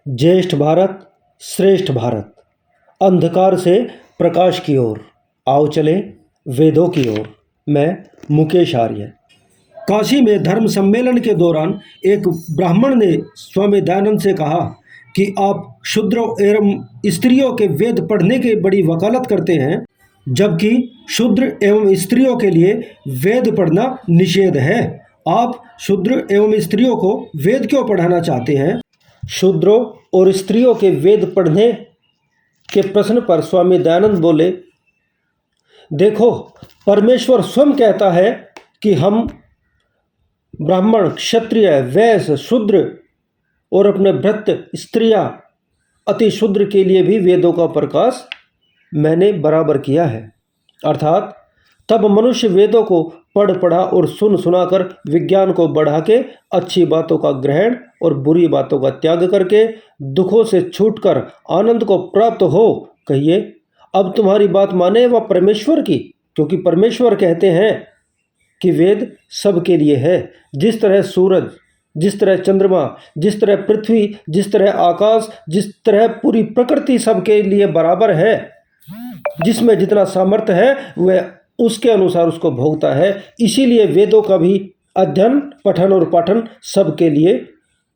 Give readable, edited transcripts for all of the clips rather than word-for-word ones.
ज्येष्ठ भारत श्रेष्ठ भारत, अंधकार से प्रकाश की ओर आओ चले वेदों की ओर। मैं मुकेश आर्य। काशी में धर्म सम्मेलन के दौरान एक ब्राह्मण ने स्वामी दयानंद से कहा कि आप शूद्रों एवं स्त्रियों के वेद पढ़ने की बड़ी वकालत करते हैं, जबकि शूद्र एवं स्त्रियों के लिए वेद पढ़ना निषेध है। आप शूद्र एवं स्त्रियों को वेद क्यों पढ़ाना चाहते हैं? शूद्रों और स्त्रियों के वेद पढ़ने के प्रश्न पर स्वामी दयानंद बोले, देखो, परमेश्वर स्वयं कहता है कि हम ब्राह्मण, क्षत्रिय, वैश्य, शूद्र और अपने भृत्य स्त्रियां अति शूद्र के लिए भी वेदों का प्रकाश मैंने बराबर किया है। अर्थात तब मनुष्य वेदों को पढ़ पढ़ा और सुन सुनाकर विज्ञान को बढ़ा के अच्छी बातों का ग्रहण और बुरी बातों का त्याग करके दुखों से छूटकर आनंद को प्राप्त हो। कहिए, अब तुम्हारी बात माने वह परमेश्वर की, क्योंकि परमेश्वर कहते हैं कि वेद सबके लिए है। जिस तरह सूरज, जिस तरह चंद्रमा, जिस तरह पृथ्वी, जिस तरह आकाश, जिस तरह पूरी प्रकृति सबके लिए बराबर है, जिसमें जितना सामर्थ्य है वह उसके अनुसार उसको भोगता है। इसीलिए वेदों का भी अध्ययन, पठन और पाठन सबके लिए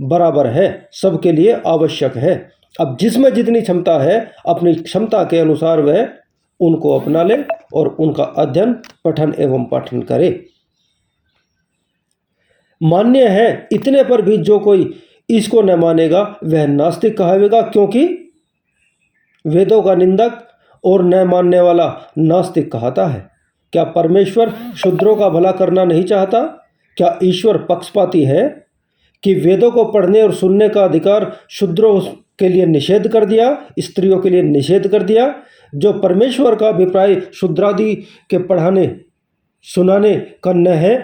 बराबर है, सबके लिए आवश्यक है। अब जिसमें जितनी क्षमता है, अपनी क्षमता के अनुसार वह उनको अपना ले और उनका अध्ययन, पठन एवं पाठन करे। मान्य है, इतने पर भी जो कोई इसको न मानेगा वह नास्तिक कहावेगा, क्योंकि वेदों का निंदक और न मानने वाला नास्तिक कहता है। क्या परमेश्वर शूद्रों का भला करना नहीं चाहता? क्या ईश्वर पक्षपाती है कि वेदों को पढ़ने और सुनने का अधिकार शूद्रों के लिए निषेध कर दिया, स्त्रियों के लिए निषेध कर दिया? जो परमेश्वर का अभिप्राय शूद्रादि के पढ़ाने सुनाने का न है,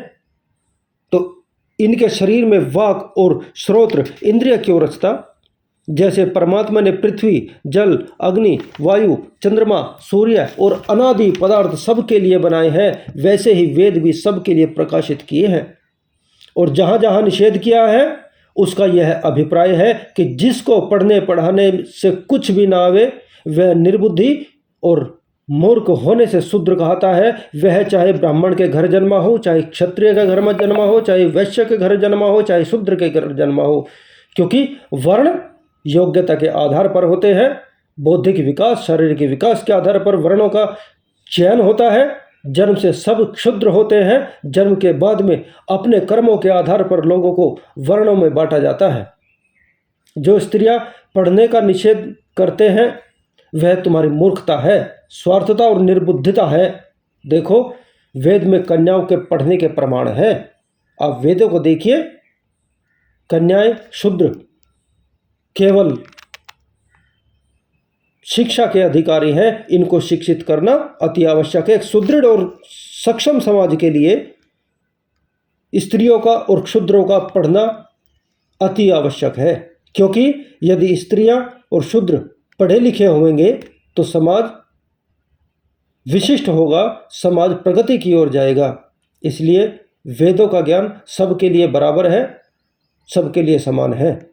तो इनके शरीर में वाक और श्रोत्र इंद्रिय क्यों रचता? जैसे परमात्मा ने पृथ्वी, जल, अग्नि, वायु, चंद्रमा, सूर्य और अनादि पदार्थ सबके लिए बनाए हैं, वैसे ही वेद भी सबके लिए प्रकाशित किए हैं। और जहाँ जहाँ निषेध किया है उसका यह अभिप्राय है कि जिसको पढ़ने पढ़ाने से कुछ भी ना आवे वह निर्बुद्धि और मूर्ख होने से शूद्र कहता है। वह चाहे ब्राह्मण के घर जन्मा हो, चाहे क्षत्रिय के घर में जन्मा हो, चाहे वैश्य के घर जन्मा हो, चाहे शूद्र के घर जन्मा हो, क्योंकि वर्ण योग्यता के आधार पर होते हैं। बौद्धिक विकास, शारीरिक विकास के आधार पर वर्णों का चयन होता है। जन्म से सब क्षुद्र होते हैं, जन्म के बाद में अपने कर्मों के आधार पर लोगों को वर्णों में बांटा जाता है। जो स्त्रियां पढ़ने का निषेध करते हैं वह तुम्हारी मूर्खता है, स्वार्थता और निर्बुद्धिता है। देखो, वेद में कन्याओं के पढ़ने के प्रमाण हैं। आप वेदों को देखिए, कन्याएं शूद्र केवल शिक्षा के अधिकारी हैं, इनको शिक्षित करना अति आवश्यक है। एक सुदृढ़ और सक्षम समाज के लिए स्त्रियों का और क्षुद्रों का पढ़ना अति आवश्यक है, क्योंकि यदि स्त्रियां और शूद्र पढ़े लिखे होंगे तो समाज विशिष्ट होगा, समाज प्रगति की ओर जाएगा। इसलिए वेदों का ज्ञान सबके लिए बराबर है, सबके लिए समान है।